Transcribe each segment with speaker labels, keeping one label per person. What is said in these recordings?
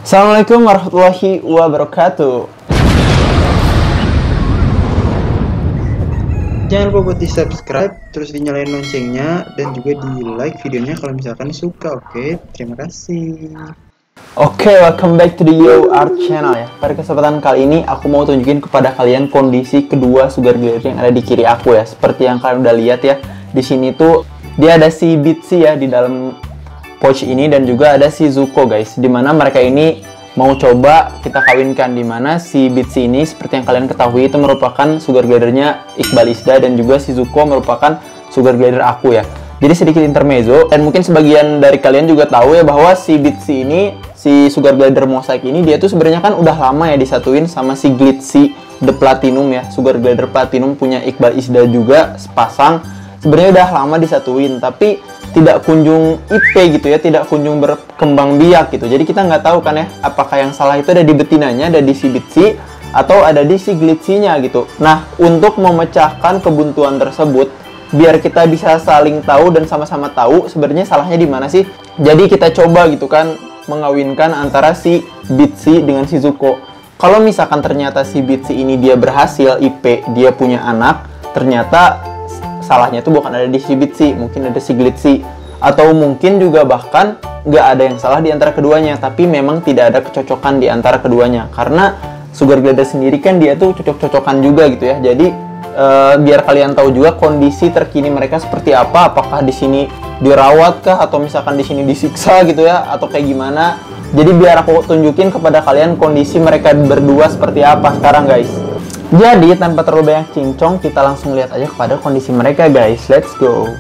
Speaker 1: Assalamualaikum warahmatullahi wabarakatuh.
Speaker 2: Jangan lupa buat di subscribe, terus dinyalain loncengnya, dan juga di like videonya kalau misalkan suka. Oke, terima kasih.
Speaker 1: Oke, welcome back to the Yo Art Channel ya. Pada kesempatan kali ini aku mau tunjukin kepada kalian kondisi kedua sugar glider yang ada di kiri aku ya. Seperti yang kalian udah lihat ya. Di sini tuh dia ada si Bitsy ya di dalam pouch ini, dan juga ada si Zuko guys, dimana mereka ini mau coba kita kawinkan, dimana si Bitsy ini seperti yang kalian ketahui itu merupakan sugar glidernya Iqbal Isda, dan juga si Zuko merupakan sugar glider aku ya. Jadi sedikit intermezzo, dan mungkin sebagian dari kalian juga tahu ya bahwa si Bitsy ini, si sugar glider mosaik ini, dia tuh sebenarnya kan udah lama ya disatuin sama si Glitzy The Platinum ya, sugar glider platinum punya Iqbal Isda juga sepasang. Sebenarnya udah lama disatuin, tapi tidak kunjung IP gitu ya, tidak kunjung berkembang biak gitu. Jadi kita nggak tahu kan ya, apakah yang salah itu ada di betinanya, ada di si Bitsy, atau ada di si Glitzy-nya gitu. Nah, untuk memecahkan kebuntuan tersebut, biar kita bisa saling tahu dan sama-sama tahu sebenarnya salahnya di mana sih. Jadi kita coba gitu kan, mengawinkan antara si Bitsy dengan si Zuko. Kalau misalkan ternyata si Bitsy ini dia berhasil IP, dia punya anak, ternyata salahnya itu bukan ada di si Bitsy, mungkin ada si Glitzy, atau mungkin juga bahkan nggak ada yang salah di antara keduanya, tapi memang tidak ada kecocokan di antara keduanya. Karena sugar glider sendiri kan dia tuh cocok-cocokan juga gitu ya. Jadi biar kalian tahu juga kondisi terkini mereka seperti apa, apakah di sini dirawat kah, atau misalkan di sini disiksa gitu ya, atau kayak gimana. Jadi biar aku tunjukin kepada kalian kondisi mereka berdua seperti apa sekarang guys. Jadi tanpa terlalu banyak cincong, kita langsung lihat aja kepada kondisi mereka guys. Let's go.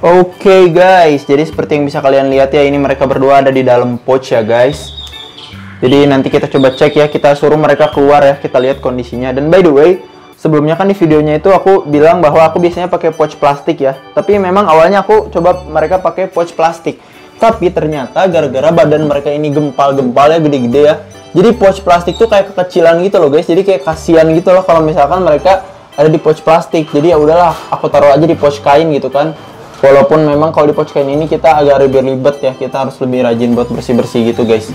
Speaker 1: Oke guys, jadi seperti yang bisa kalian lihat ya, ini mereka berdua ada di dalam pouch ya guys. Jadi nanti kita coba cek ya, kita suruh mereka keluar ya, kita lihat kondisinya. Dan by the way, sebelumnya kan di videonya itu aku bilang bahwa aku biasanya pakai pouch plastik ya. Tapi memang awalnya aku coba mereka pakai pouch plastik. Tapi ternyata gara-gara badan mereka ini gempal-gempal ya, gede-gede ya. Jadi pouch plastik tuh kayak kekecilan gitu loh guys. Jadi kayak kasihan gitu loh kalau misalkan mereka ada di pouch plastik. Jadi ya udahlah, aku taruh aja di pouch kain gitu kan. Walaupun memang kalau di pouch kain ini kita agak ribet ya, kita harus lebih rajin buat bersih-bersih gitu guys.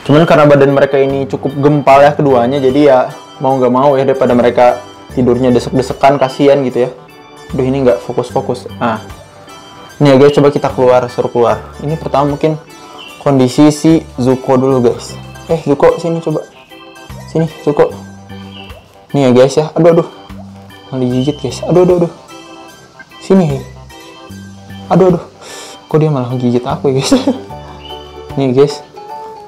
Speaker 1: Cuman karena badan mereka ini cukup gempal ya keduanya, jadi ya mau nggak mau ya, daripada mereka tidurnya desek-desekan, kasihan gitu ya. Aduh, ini nggak fokus-fokus. Nah, ini ya guys, coba kita keluar, suruh keluar. Ini pertama mungkin kondisi si Zuko dulu guys. Zuko, sini coba. Sini, Zuko. Nih ya guys ya. Aduh. Malah digigit guys. Aduh. Sini. Aduh. Kok dia malah gigit aku ya guys. Nih guys.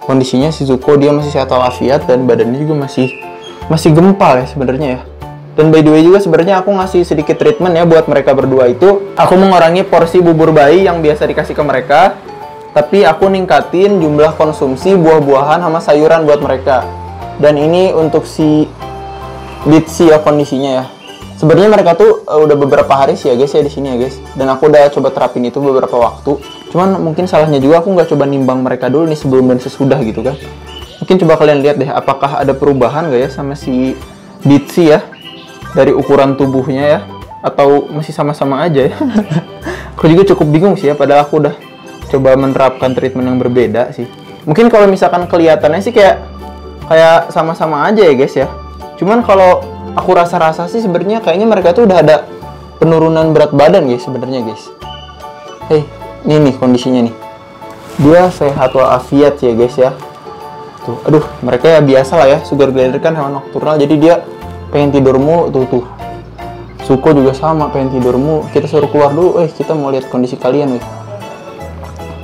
Speaker 1: Kondisinya si Zuko dia masih sehat walafiat, dan badannya juga masih gempal ya sebenarnya ya. Dan by the way juga sebenarnya aku ngasih sedikit treatment ya buat mereka berdua itu. Aku mengurangi porsi bubur bayi yang biasa dikasih ke mereka, tapi aku ningkatin jumlah konsumsi buah-buahan sama sayuran buat mereka. Dan ini untuk si Bitsy ya kondisinya ya. Sebenarnya mereka tuh udah beberapa hari sih ya guys ya di sini ya guys. Dan aku udah coba terapin itu beberapa waktu. Cuman mungkin salahnya juga aku nggak coba nimbang mereka dulu nih sebelum dan sesudah gitu kan. Mungkin coba kalian lihat deh apakah ada perubahan nggak ya sama si Bitsy ya, dari ukuran tubuhnya ya, atau masih sama-sama aja ya. Aku juga cukup bingung sih ya, padahal aku udah coba menerapkan treatment yang berbeda sih. Mungkin kalau misalkan kelihatannya sih kayak sama-sama aja ya guys ya. Cuman kalau aku rasa-rasa sih sebenarnya kayaknya mereka tuh udah ada penurunan berat badan guys sebenarnya guys. Ini nih kondisinya nih. Dia sehat walafiat ya guys ya. Tuh, aduh, mereka ya biasa lah ya, sugar glider kan hewan nokturnal, jadi dia pengen tidur mulu tuh. Zuko juga sama, pengen tidur mulu. Kita suruh keluar dulu, kita mau lihat kondisi kalian guys.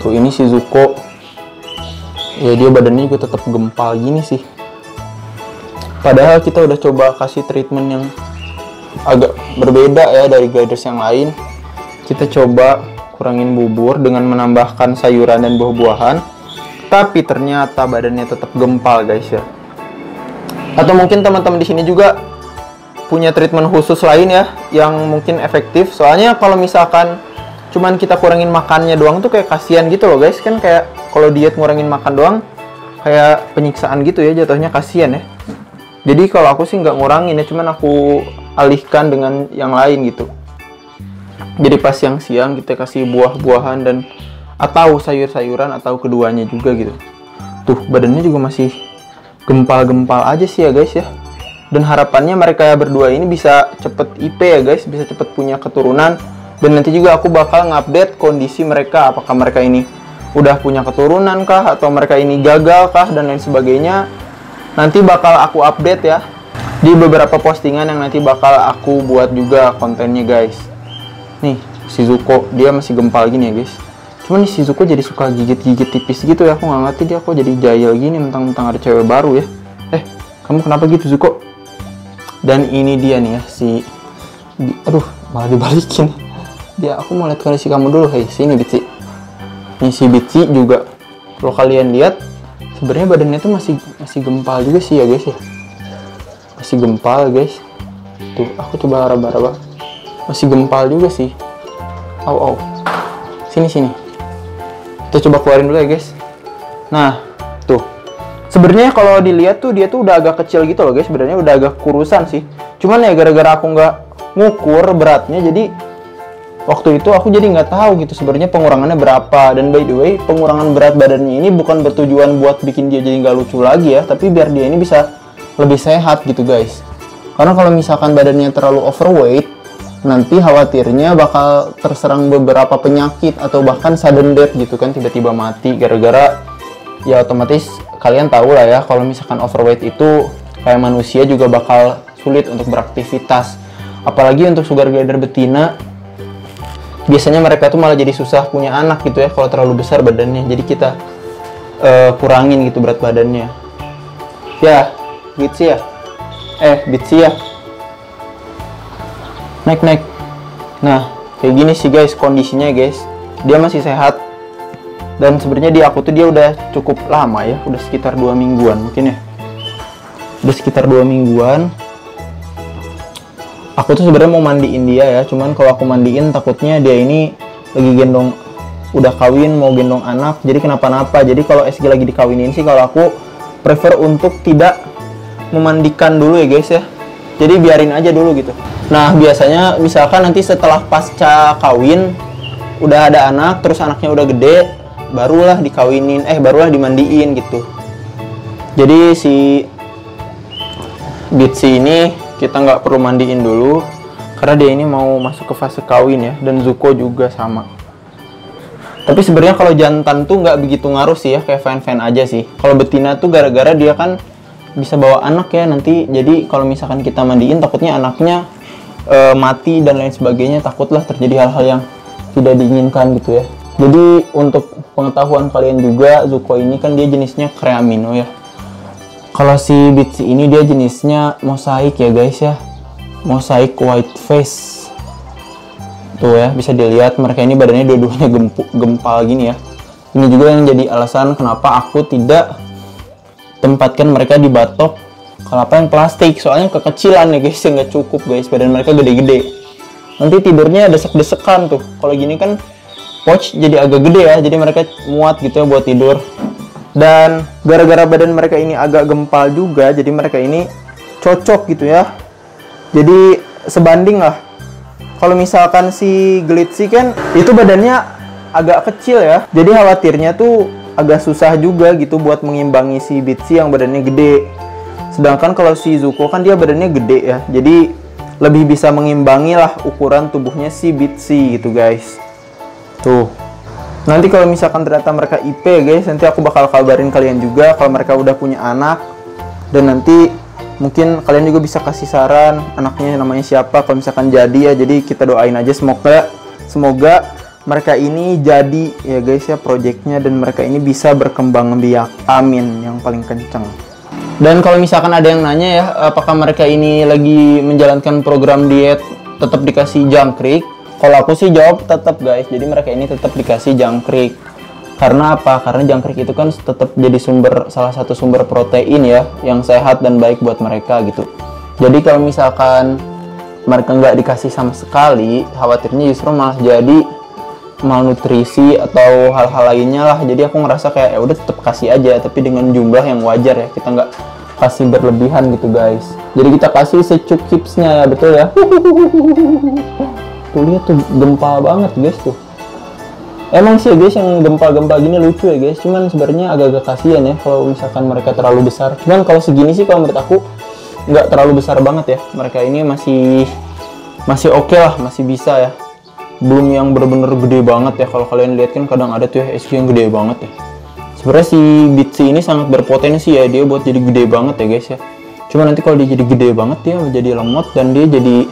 Speaker 1: Tuh, ini si Zuko. Ya dia badannya juga tetap gempal gini sih. Padahal kita udah coba kasih treatment yang agak berbeda ya dari gliders yang lain. Kita coba kurangin bubur dengan menambahkan sayuran dan buah-buahan. Tapi ternyata badannya tetap gempal guys ya. Atau mungkin teman-teman di sini juga punya treatment khusus lain ya yang mungkin efektif. Soalnya kalau misalkan cuman kita kurangin makannya doang tuh kayak kasihan gitu loh guys. Kan kayak kalau diet ngurangin makan doang kayak penyiksaan gitu ya, jatuhnya kasihan ya. Jadi kalau aku sih nggak ngurangin ya, cuman aku alihkan dengan yang lain gitu. Jadi pas siang-siang kita kasih buah-buahan dan atau sayur-sayuran atau keduanya juga gitu. Tuh badannya juga masih gempal-gempal aja sih ya guys ya. Dan harapannya mereka berdua ini bisa cepet IP ya guys, bisa cepet punya keturunan. Dan nanti juga aku bakal ngupdate kondisi mereka, apakah mereka ini udah punya keturunan kah, atau mereka ini gagal kah, dan lain sebagainya. Nanti bakal aku update ya di beberapa postingan yang nanti bakal aku buat juga kontennya guys. Nih si Zuko dia masih gempal gini ya guys. Cuman nih si Zuko jadi suka gigit-gigit tipis gitu ya, aku nggak ngerti dia kok jadi jahil gini mentang-mentang ada cewek baru ya. Kamu kenapa gitu Zuko? Dan ini dia nih ya aduh malah dibalikin dia. Aku mau lihat kondisi kamu dulu. Hei sini Bitsi. Nih si Bitsi juga kalau kalian lihat sebenarnya badannya tuh masih gempal juga sih ya guys ya. Masih gempal guys. Tuh aku coba raba-raba. Masih gempal juga sih. Au. Sini. Kita coba keluarin dulu ya guys. Nah, tuh. Sebenarnya kalau dilihat tuh dia tuh udah agak kecil gitu loh guys. Sebenarnya udah agak kurusan sih. Cuman ya gara-gara aku nggak ngukur beratnya, jadi waktu itu aku jadi nggak tahu gitu sebenarnya pengurangannya berapa. Dan by the way, pengurangan berat badannya ini bukan bertujuan buat bikin dia jadi nggak lucu lagi ya, tapi biar dia ini bisa lebih sehat gitu guys. Karena kalau misalkan badannya terlalu overweight, nanti khawatirnya bakal terserang beberapa penyakit atau bahkan sudden death gitu kan, tiba-tiba mati gara-gara ya otomatis kalian tahu lah ya kalau misalkan overweight itu kayak manusia juga bakal sulit untuk beraktivitas. Apalagi untuk sugar glider betina, biasanya mereka tuh malah jadi susah punya anak gitu ya kalau terlalu besar badannya. Jadi kita kurangin gitu berat badannya. Ya, Bitsi ya. Bitsi ya. Naik. Nah, kayak gini sih guys kondisinya guys. Dia masih sehat. Dan sebenarnya di aku tuh dia udah cukup lama ya, udah sekitar 2 mingguan mungkin ya. Udah sekitar 2 mingguan. Aku tuh sebenarnya mau mandiin dia ya, cuman kalau aku mandiin takutnya dia ini lagi gendong, udah kawin mau gendong anak, jadi kenapa-napa. Jadi kalau SG lagi dikawinin sih kalau aku prefer untuk tidak memandikan dulu ya guys ya. Jadi biarin aja dulu gitu. Nah biasanya misalkan nanti setelah pasca kawin udah ada anak, terus anaknya udah gede, barulah dikawinin, barulah dimandiin gitu. Jadi si Bitsi ini kita nggak perlu mandiin dulu karena dia ini mau masuk ke fase kawin ya, dan Zuko juga sama. Tapi sebenarnya kalau jantan tuh nggak begitu ngaruh sih ya, kayak fan aja sih. Kalau betina tuh gara-gara dia kan bisa bawa anak ya nanti, jadi kalau misalkan kita mandiin takutnya anaknya mati dan lain sebagainya, takutlah terjadi hal-hal yang tidak diinginkan gitu ya. Jadi untuk pengetahuan kalian juga, Zuko ini kan dia jenisnya Creamino ya. Kalau si Bitsi ini dia jenisnya mosaik ya guys ya, mosaik white face. Tuh ya bisa dilihat mereka ini badannya dua-duanya gempal gini ya. Ini juga yang jadi alasan kenapa aku tidak tempatkan mereka di batok kelapa yang plastik, soalnya kekecilan ya guys, ya nggak cukup guys, badan mereka gede-gede. Nanti tidurnya desek-desekan tuh. Kalau gini kan pouch jadi agak gede ya, jadi mereka muat gitu ya buat tidur. Dan gara-gara badan mereka ini agak gempal juga, jadi mereka ini cocok gitu ya. Jadi sebanding lah. Kalau misalkan si Glitzy kan itu badannya agak kecil ya, jadi khawatirnya tuh agak susah juga gitu buat mengimbangi si Bitsi yang badannya gede. Sedangkan kalau si Zuko kan dia badannya gede ya, jadi lebih bisa mengimbangi lah ukuran tubuhnya si Bitsi gitu guys. Tuh. Nanti kalau misalkan ternyata mereka IP guys, nanti aku bakal kabarin kalian juga kalau mereka udah punya anak. Dan nanti mungkin kalian juga bisa kasih saran anaknya namanya siapa kalau misalkan jadi ya. Jadi kita doain aja semoga mereka ini jadi ya guys ya projectnya, dan mereka ini bisa berkembang biak. Amin yang paling kenceng. Dan kalau misalkan ada yang nanya ya, apakah mereka ini lagi menjalankan program diet tetap dikasih jangkrik? Kalau aku sih jawab tetap guys, jadi mereka ini tetap dikasih jangkrik. Karena apa? Karena jangkrik itu kan tetap jadi salah satu sumber protein ya, yang sehat dan baik buat mereka gitu. Jadi kalau misalkan mereka nggak dikasih sama sekali, khawatirnya justru malah jadi malnutrisi atau hal-hal lainnya lah. Jadi aku ngerasa kayak ya udah tetap kasih aja, tapi dengan jumlah yang wajar ya, kita nggak kasih berlebihan gitu guys. Jadi kita kasih secukupnya ya, betul ya. Tuh lihat tuh gempal banget guys tuh. Emang sih ya guys, yang gempa-gempa gini lucu ya guys, cuman sebenarnya agak-agak kasihan ya kalau misalkan mereka terlalu besar. Cuman kalau segini sih kalau menurut aku nggak terlalu besar banget ya. Mereka ini masih oke lah, masih bisa ya. Belum yang bener-bener gede banget ya. Kalau kalian lihat kan kadang ada tuh ya SQ yang gede banget ya. Sebenarnya si Bitsy ini sangat berpotensi ya dia buat jadi gede banget ya guys ya. Cuma nanti kalau dia jadi gede banget dia menjadi lemot dan dia jadi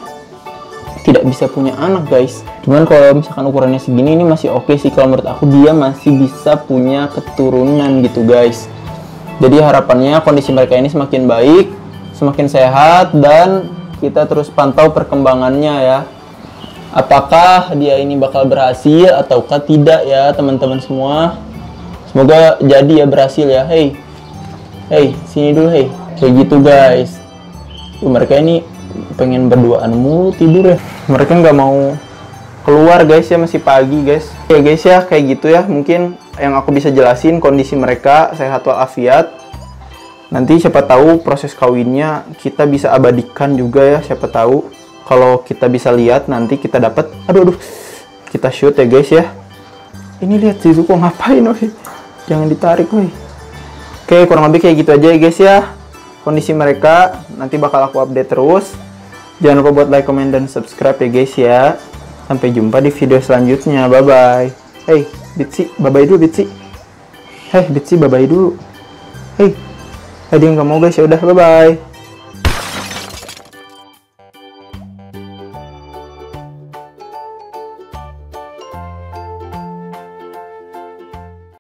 Speaker 1: tidak bisa punya anak guys. Cuman kalau misalkan ukurannya segini ini masih oke sih kalau menurut aku, dia masih bisa punya keturunan gitu guys. Jadi harapannya kondisi mereka ini semakin baik, semakin sehat, dan kita terus pantau perkembangannya ya. Apakah dia ini bakal berhasil ataukah tidak ya teman-teman semua. Semoga jadi ya, berhasil ya. Hey sini dulu hey. Kayak gitu guys. Mereka ini pengen berduaan mulu tidur ya. Mereka nggak mau keluar guys ya, masih pagi guys. Ya guys ya, kayak gitu ya mungkin yang aku bisa jelasin kondisi mereka sehat walafiat. Nanti siapa tahu proses kawinnya kita bisa abadikan juga ya, siapa tahu kalau kita bisa lihat nanti kita dapat. Aduh kita shoot ya guys ya. Ini lihat sih kok ngapain woi, jangan ditarik woi. Oke, kurang lebih kayak gitu aja ya guys ya kondisi mereka. Nanti bakal aku update terus. Jangan lupa buat like, comment, dan subscribe ya guys ya. Sampai jumpa di video selanjutnya. Bye bye. Hey Bitsy, bye bye dulu Bitsy. Hey Bitsy, bye bye dulu. Hey dia nggak mau guys, ya udah bye bye.